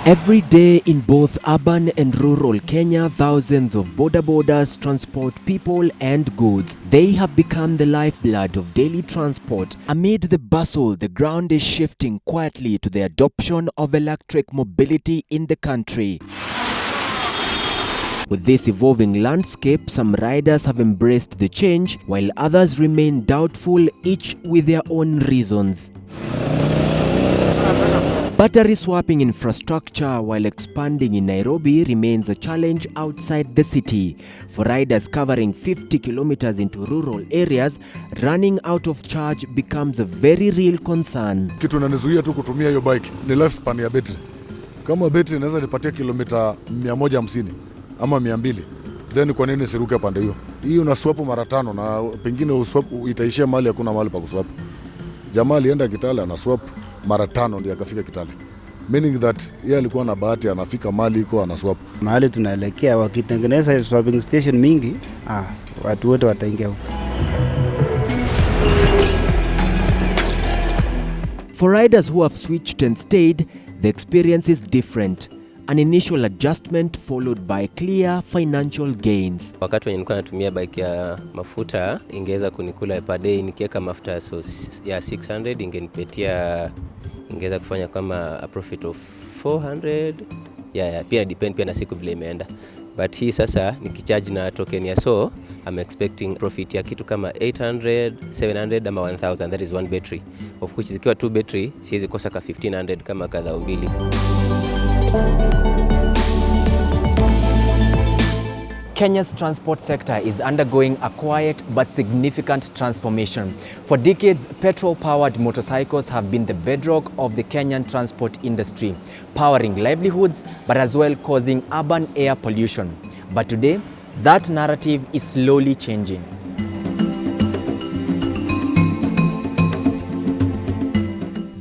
Every day in both urban and rural Kenya, thousands of bodabodas transport people and goods. They have become the lifeblood of daily transport. Amid the bustle, the ground is shifting quietly to the adoption of electric mobility in the country. With this evolving landscape, some riders have embraced the change, while others remain doubtful, each with their own reasons. Battery swapping infrastructure while expanding in Nairobi remains a challenge outside the city. For riders covering 50 kilometers into rural areas, running out of charge becomes a very real concern. Kitu inanizuia tu kutumia hiyo bike ni lifespan ya battery. Kama battery inaweza nipatia kilomita 150 ama 200, then kwa nini siruke pande hiyo? Hiyo na swap mara 5 na pengine uswap itaishia mahali hakuna mahali pa kuswap. Jamaa alienda Kitale na swap mara 5 ndio akafika Kitale. Meaning that yeye alikuwa na bahati anafika mahali iko ana swap. Mahali tunaelekea wakitengeneza swapping station mingi, watu wote wataingia huko. For riders who have switched and stayed, the experience is different. An initial adjustment followed by clear financial gains. Wakati nilikuwa natumia bike ya mafuta, ingeweza kunikula per day nikiweka mafuta ya 600, ingeweza kufanya kama a profit of 400. Pia depend pia na siku vile imeenda. But hii sasa nikicharge na token ya I'm expecting profit ya kitu kama 800, 700 ama 1000. That is one battery. Of which zikiwa 2 battery, siwezi kosa ka 1500 kama kadhaa mbili. Kenya's transport sector is undergoing a quiet but significant transformation. For decades, petrol-powered motorcycles have been the bedrock of the Kenyan transport industry, powering livelihoods but as well causing urban air pollution. But today, that narrative is slowly changing.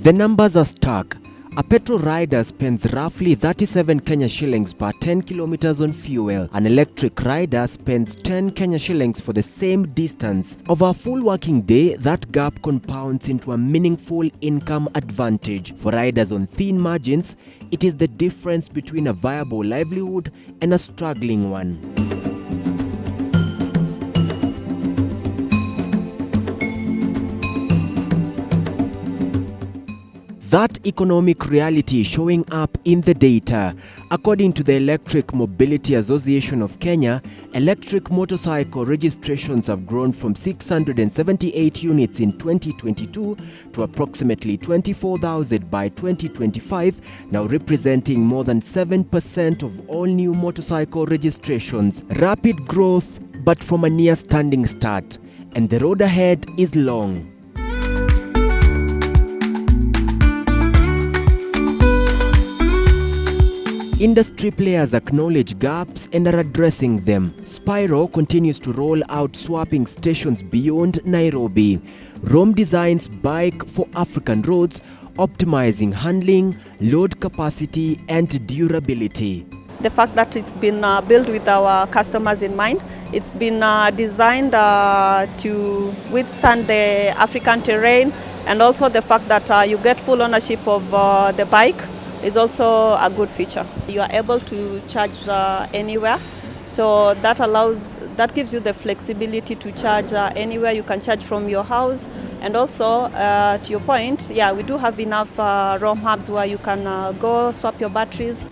The numbers are stark. A petrol rider spends roughly 37 Kenya shillings per 10 kilometers on fuel. An electric rider spends 10 Kenya shillings for the same distance. Over a full working day, that gap compounds into a meaningful income advantage. For riders on thin margins, it is the difference between a viable livelihood and a struggling one. That economic reality showing up in the data. According to the Electric Mobility Association of Kenya, electric motorcycle registrations have grown from 678 units in 2022 to approximately 24,000 by 2025, now representing more than 7% of all new motorcycle registrations. Rapid growth, but from a near standing start, and the road ahead is long. Industry players acknowledge gaps and are addressing them. Spiro continues to roll out swapping stations beyond Nairobi. Rome designs bike for African roads, optimizing handling, load capacity and durability. The fact that it's been built with our customers in mind, it's been designed to withstand the African terrain, and also the fact that you get full ownership of the bike is also a good feature. You are able to charge anywhere, so that gives you the flexibility to charge anywhere. You can charge from your house, and also to your point, we do have enough ROM hubs where you can go swap your batteries.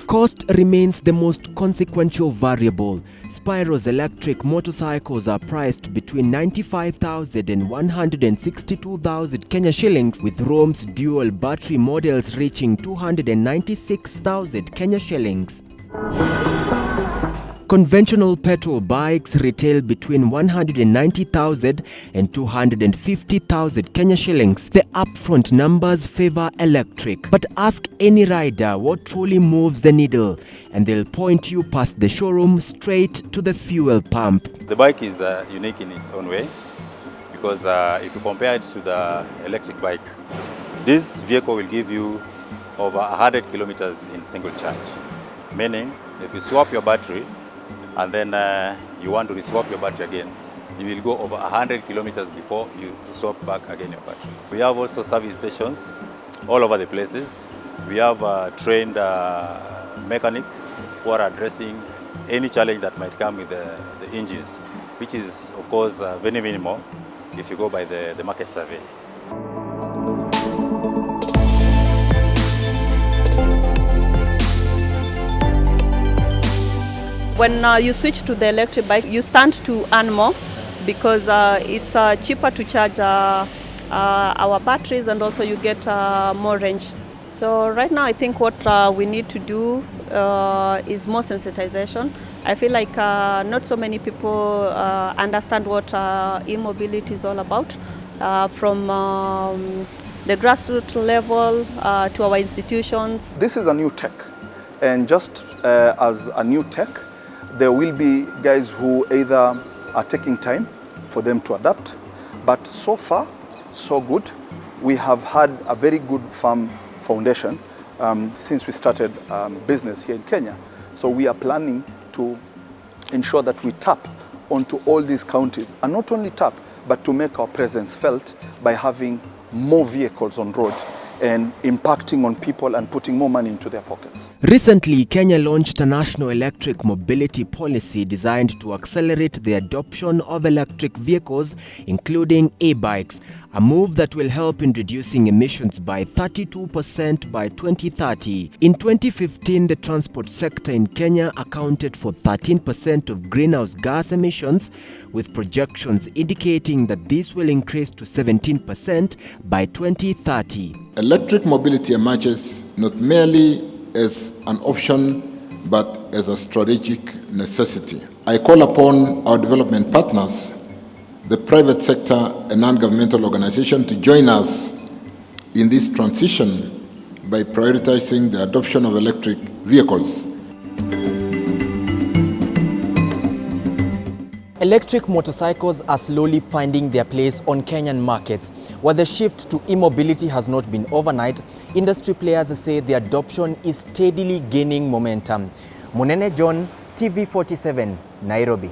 Cost remains the most consequential variable. Spiro's electric motorcycles are priced between 95,000 and 162,000 Kenya shillings, with Rome's dual battery models reaching 296,000 Kenya shillings. Conventional petrol bikes retail between 190,000 and 250,000 Kenya shillings. The upfront numbers favor electric. But ask any rider what truly moves the needle, and they'll point you past the showroom straight to the fuel pump. The bike is unique in its own way, because if you compare it to the electric bike, this vehicle will give you over 100 kilometers in single charge. Meaning, if you swap your battery, and then you want to reswap your battery again, you will go over 100 kilometers before you swap back again your battery. We have also service stations all over the places. We have trained mechanics who are addressing any challenge that might come with the engines, which is of course very minimal if you go by the market survey. When you switch to the electric bike, you stand to earn more because it's cheaper to charge our batteries, and also you get more range. So right now I think what we need to do is more sensitization. I feel like not so many people understand what e-mobility is all about, from the grassroots level to our institutions. This is a new tech, and just as a new tech, there will be guys who either are taking time for them to adapt, but so far, so good. We have had a very good farm foundation since we started business here in Kenya. So we are planning to ensure that we tap onto all these counties, and not only tap, but to make our presence felt by having more vehicles on road and impacting on people and putting more money into their pockets. Recently, Kenya launched a national electric mobility policy designed to accelerate the adoption of electric vehicles, including e-bikes, a move that will help in reducing emissions by 32% by 2030. In 2015, the transport sector in Kenya accounted for 13% of greenhouse gas emissions, with projections indicating that this will increase to 17% by 2030. Electric mobility emerges not merely as an option, but as a strategic necessity. I call upon our development partners, the private sector and non-governmental organizations, to join us in this transition by prioritizing the adoption of electric vehicles. Electric motorcycles are slowly finding their place on Kenyan markets. While the shift to e-mobility has not been overnight, industry players say the adoption is steadily gaining momentum. Munene John, TV47, Nairobi.